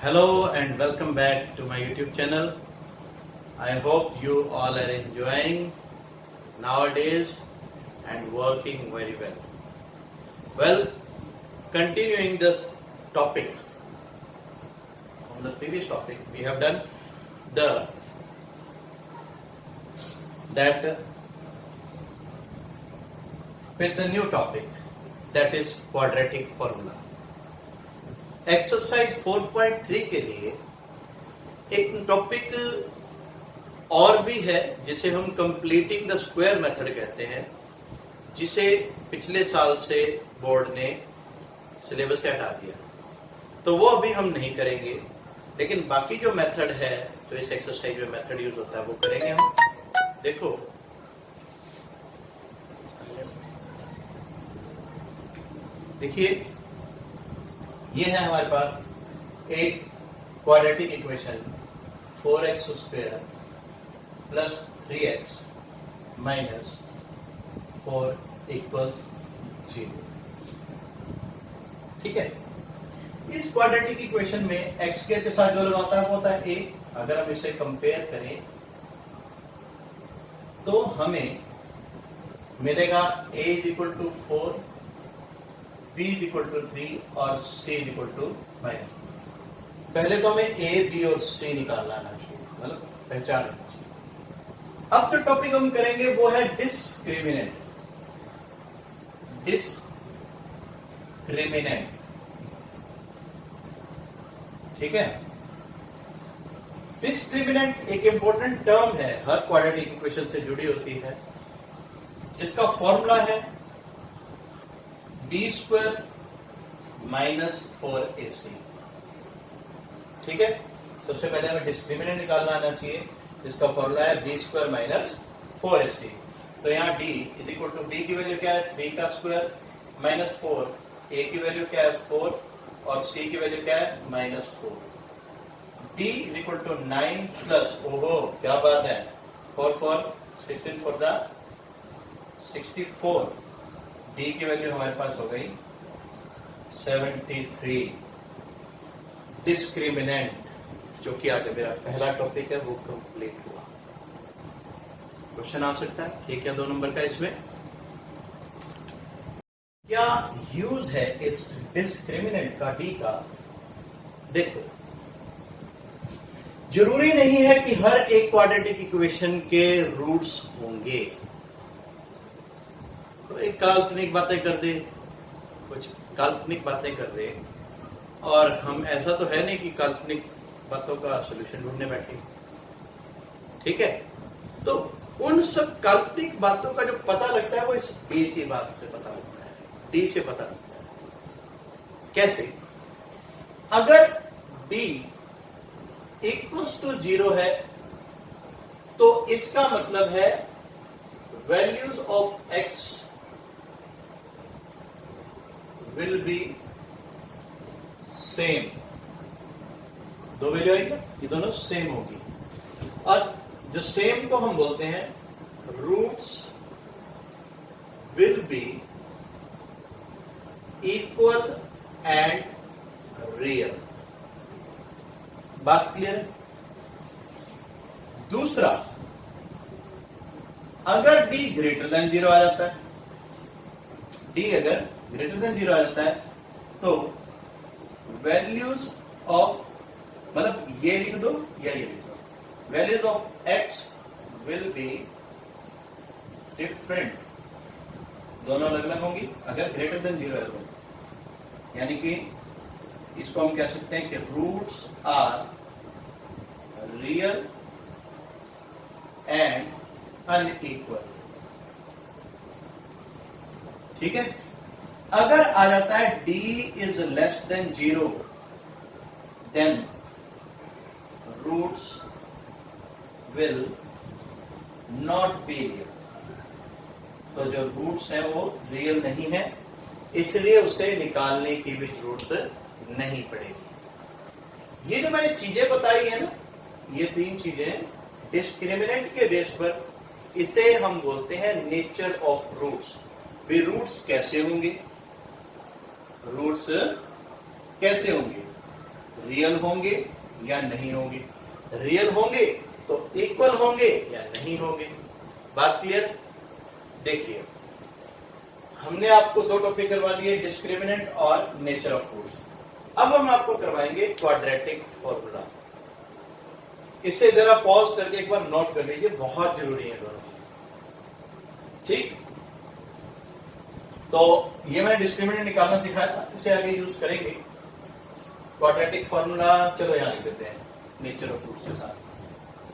Hello and welcome back to my YouTube channel. I hope you all are enjoying nowadays and working very well. Well, continuing this topic, on the previous topic we have done with the new topic, that is quadratic formula. Exercise 4.3 के लिए एक topic और भी है जिसे हम completing the square method कहते हैं, जिसे पिछले साल से बोर्ड ने सिलेबस से हटा दिया, तो वो अभी हम नहीं करेंगे। लेकिन बाकी जो मेथड है, जो इस एक्सरसाइज में मेथड यूज होता है, वो करेंगे हम। देखो, देखिए, ये है हमारे पास एक quadratic equation 4x square plus 3x minus 4 equals 0। ठीक है, इस क्वाड्रेटिक इक्वेशन में x स्क्वायर के साथ जो लगा होता है वो होता है a। अगर हम इसे कंपेयर करें तो हमें मिलेगा a is equal to 4, b is equal to 3 और c इज इक्वल टू -। पहले तो हमें a, b और c निकालना आना चाहिए, मतलब पहचान आना चाहिए। अब जो टॉपिक हम करेंगे वो है डिस्क्रिमिनेंट। ठीक है, डिस्क्रिमिनेंट एक इंपॉर्टेंट टर्म है, हर क्वाड्रेटिक इक्वेशन से जुड़ी होती है, जिसका फॉर्मूला है बी स्क्वायर माइनस 4ac। ठीक है, सबसे पहले हमें डिस्क्रिमिनेंट निकालना आना चाहिए, जिसका फॉर्मूला है बी स्क्वायर माइनस 4ac। तो यहाँ d is equal to b की वैल्यू क्या है 3 का स्क्वायर माइनस 4, a की वैल्यू क्या है 4 और c की वैल्यू क्या है -4। d is equal to 9 plus, ओहो क्या बात है, 4 4 16 फॉर द 64। d की वैल्यू हमारे पास हो गई 73। डिस्क्रिमिनेंट, जो कि आज मेरा पहला टॉपिक है, वो कंप्लीट हुआ। क्वेश्चन आ सकता है 1 या 2 नंबर का। इसमें क्या यूज है इस डिस्क्रिमिनेंट का, d का? देखो, जरूरी नहीं है कि हर एक क्वाड्रेटिक इक्वेशन के रूट्स होंगे। तो एक काल्पनिक बातें कर दे, कुछ काल्पनिक बातें कर दे, और हम ऐसा तो है नहीं कि काल्पनिक बातों का सलूशन ढूंढने बैठे। ठीक है, तो उन सब काल्पनिक बातों का जो पता लगता है वो इस d की बात से पता लगता है, d से पता लगता है। कैसे? अगर d इक्वल्स टू 0 है तो इसका मतलब है values of x will be same. दो वैल्यू आएगी, ये दोनों सेम होगी, और जो सेम को हम बोलते हैं roots will be equal and real. बात क्लियर है? दूसरा, अगर d ग्रेटर देन 0 आ जाता है, d अगर ग्रेटर देन 0 आ जाता है, तो वैल्यूज ऑफ, मतलब ये लिख दो या ये लिख दो, values of x will be different. दोनों अलग अलग होंगी अगर ग्रेटर देन 0 है तो। यानी कि इसको हम कह सकते हैं कि roots are real and unequal. ठीक है, अगर आ जाता है d is less than 0, then roots will not be real. तो जो रूट्स है वो रियल नहीं है, इसलिए उसे निकालने की भी जरूरत नहीं पड़ेगी। ये जो मैंने चीजें बताई है ना, ये 3 चीजें डिस्क्रिमिनेंट के बेस पर, इसे हम बोलते हैं नेचर ऑफ रूट्स। वे रूट्स कैसे होंगे? रूट्स कैसे होंगे? रियल होंगे या नहीं होंगे, रियल होंगे तो इक्वल होंगे या नहीं होंगे। बात क्लियर? देखिए, हमने आपको दो टॉपिक करवा दिए, डिस्क्रिमिनेंट और नेचर ऑफ रूट्स। अब हम आपको करवाएंगे क्वाड्रेटिक फॉर्मूला। इसे जरा पॉज करके एक बार नोट कर लीजिए, बहुत जरूरी है दोनों। ठीक, तो ये मैंने डिस्क्रिमिनेंट निकालना सिखाया था, इसे आगे यूज करेंगे। क्वाड्रेटिक फॉर्मूला चलो यहां लिख देते हैं नेचर ऑफ रूट्स के साथ,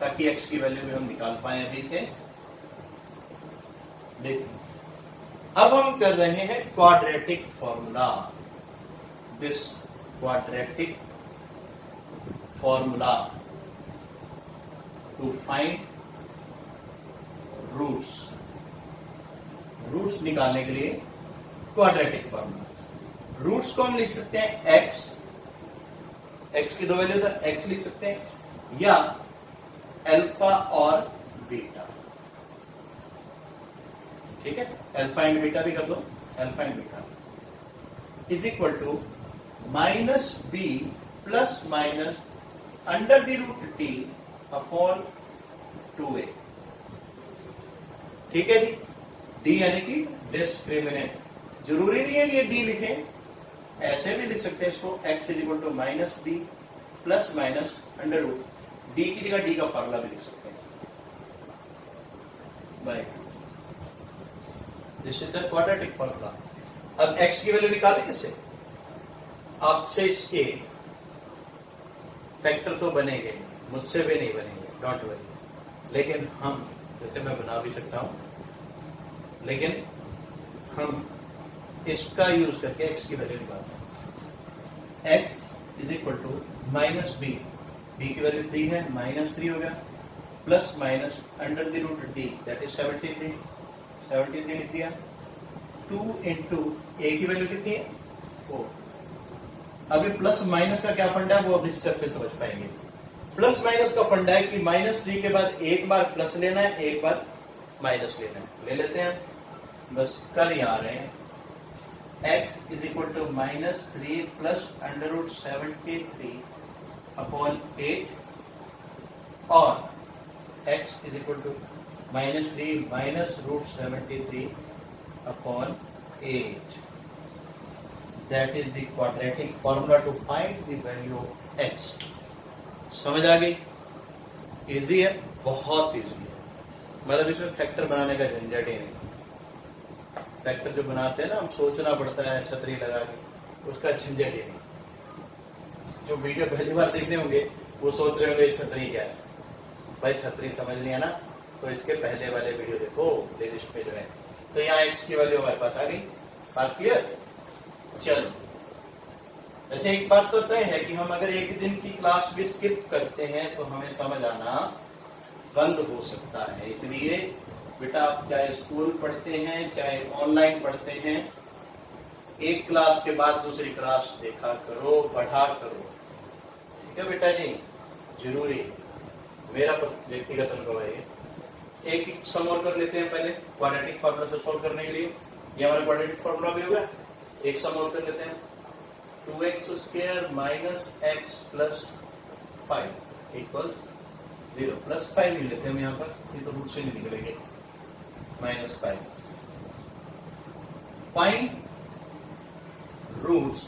ताकि एक्स की वैल्यू भी हम निकाल पाए अभी से। देखिए, अब हम कर रहे हैं quadratic formula. This quadratic formula to find roots. Roots निकालने के लिए क्वाड्रेटिक फॉर्मूला। रूट्स को हम लिख सकते हैं एक्स, एक्स की दो वैल्यू तो एक्स लिख सकते हैं, या अल्फा और बीटा। ठीक है, अल्फा एंड बीटा भी कर दो। Alpha and beta is equal to minus b plus minus under the root d upon 2a। ठीक है जी, डी यानी कि डिस्क्रिमिनेंट। जरूरी नहीं है कि ये डी लिखें, ऐसे भी लिख सकते हैं इसको, x is equal to minus b plus minus under root, d की जगह डी का फॉर्मूला भी लिख सकते हैं by this is the quadratic formula. अब एक्स की वैल्यू निकालें इससे, आपसे इसके फैक्टर तो बनेंगे, मुझसे भी नहीं बनेंगे, डोंट वरी। लेकिन हम, जैसे मैं बना भी सकता हूं, लेकिन हम इसका यूज करके एक्स की वैल्यू निकालते हैं। X is equal to minus b, b की वैल्यू 3 है, माइनस 3 हो गया, plus minus under the root d that is 73, 73 लिख दिया। 2 इंटू ए की वैल्यू कितनी है? 4। अभी प्लस माइनस का क्या फंडा है वो अब इस स्टेप पे समझ पाएंगे। प्लस माइनस का फंडा है कि -3 के बाद एक बार प्लस लेना है, एक बार माइनस लेना है। ले लेते हैं, बस कर यहां रहे हैं। x is equal to -3 plus under root 73 upon 8 और x is equal to -3 minus root 73 upon 8। That is the quadratic formula to find the value of x। समझ आ गई? इजी है, बहुत इजी है, मतलब इसमें फैक्टर बनाने का झंझट ही नहीं। फैक्टर जो बनाते हैं ना, हम सोचना पड़ता है छतरी लगा के, उसका झंझट ही नहीं। जो वीडियो पहली बार देखने होंगे वो सोच रहे होंगे छतरी क्या है। भाई छतरी समझ लिया ना, तो इसके पहले वाले वीडियो देखो, प्लेलिस्ट पे जो है। तो यहाँ एक्स की वैल्यू हमारे पास आ गई। बात क्लियर? चलो, वैसे एक बात तो तय है कि हम अगर एक दिन की क्लास भी स्किप करते हैं तो हमें समझ आना बंद हो सकता है। इसलिए बेटा, आप चाहे स्कूल पढ़ते हैं चाहे ऑनलाइन पढ़ते हैं, एक क्लास के बाद दूसरी क्लास देखा करो, पढ़ा करो। ठीक है बेटा जी, जरूरी, मेरा व्यक्तिगत अनुभव है। एक सम और कर लेते हैं पहले क्वाड्रेटिक फॉर्मूला से सॉल्व करने के लिए। ये हमारा क्वाड्रेटिक फॉर्मूला भी होगा। एक सम और कर लेते हैं, 2x² minus x plus 5 equals 0। Plus 5 ले लेते हैं हम यहाँ पर, ये तो रूट से नहीं निकलेंगे, -5। Find roots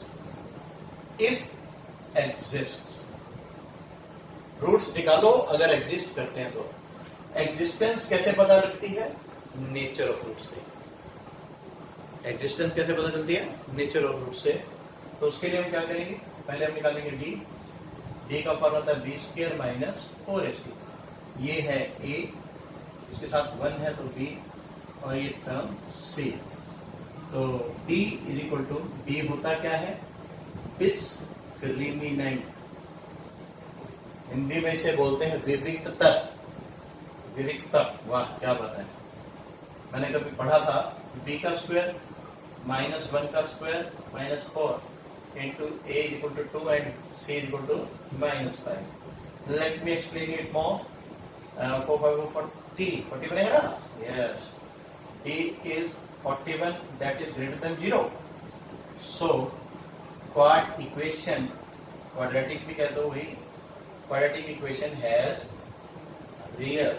if exist. Roots निकालो अगर एग्जिस्ट करते हैं तो। एग्जिस्टेंस कैसे पता लगती है? नेचर ऑफ रूट से। एग्जिस्टेंस कैसे पता चलती है? नेचर ऑफ रूट से। तो उसके लिए हम क्या करेंगे, पहले हम निकालेंगे डी। डी का फॉर्मूला था b² माइनस 4ac। ये है a, इसके साथ 1 है तो b, और ये टर्म c। तो d is equal to, d होता क्या है? डिस्क्रिमिनेंट। हिंदी में इसे बोलते हैं विविक्तक। विविक्तक, वाह क्या बात है। मैंने कभी पढ़ा था b का स्क्वायर माइनस 1 का square minus 4 into a is equal to 2 and c is equal to -5। Let me explain it more. 4 5 40 बनेगा ना? Yes, d is 41, that is greater than 0. So quad equation quadratic भी कह दो वही, quadratic equation has real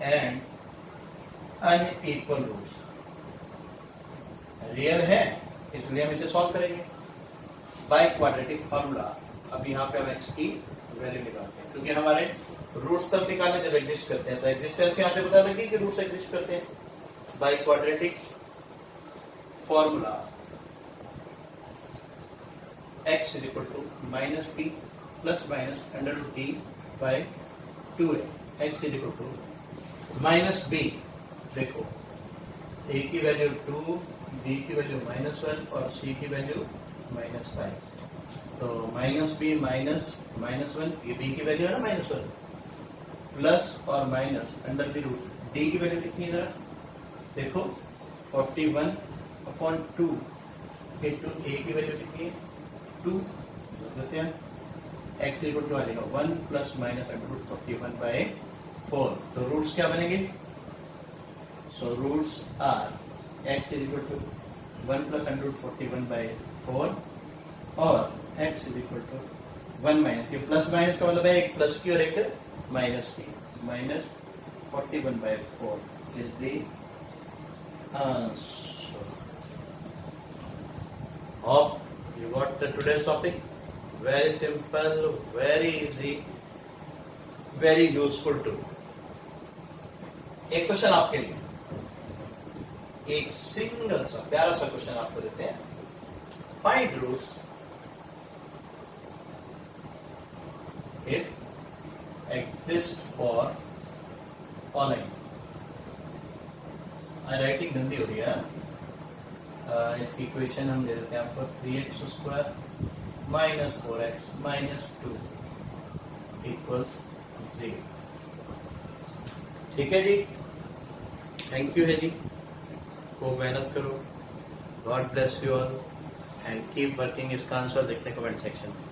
and unequal roots. Real है इसलिए हम इसे सॉल्व करेंगे बाय क्वाड्रेटिक फॉर्मूला। अब यहाँ पे हम x की वैल्यू निकालते हैं, क्योंकि हमारे रूट्स तब निकालने जब एग्जिस्ट करते हैं, तो एग्जिस्टेंस यहाँ से पता लगी कि रूट्स एग्जिस्ट करते हैं। By quadratic formula x is equal to minus b plus minus under root d by 2a। x is equal to minus b, देखो a की वैल्यू 2, b की वैल्यू -1 और c की वैल्यू -5। तो माइनस बी माइनस -1, ये b की value है ना -1, प्लस और minus under the root d की वैल्यू कितनी है देखो 41/2 इंटू a की वैल्यू कितनी है 2, देते हैं x इक्वल टू आ जाएगा 1 प्लस माइनस अंडर रूट 41/4। तो रूट्स क्या बनेंगे? So roots are x is equal to 1 plus under root 41/4 और x is equal to 1 minus, ये प्लस माइनस का मतलब है एक प्लस की और एक माइनस की, minus 41/4 is the answer. Hope you got the today's topic. Very simple, very easy, very useful too. एक क्वेश्चन आपके लिए, एक सिंगल सा प्यारा सा क्वेश्चन आपको देते हैं। Find roots if exist for following. Writing गंदी हो रही है। इसकी इक्वेशन हम दे देते हैं आपको 3x² minus 4x minus 2 equals 0। ठीक है जी, थैंक यू है जी, खूब मेहनत करो। God bless you all and keep working. इसका आंसर देखते हैं कमेंट सेक्शन में।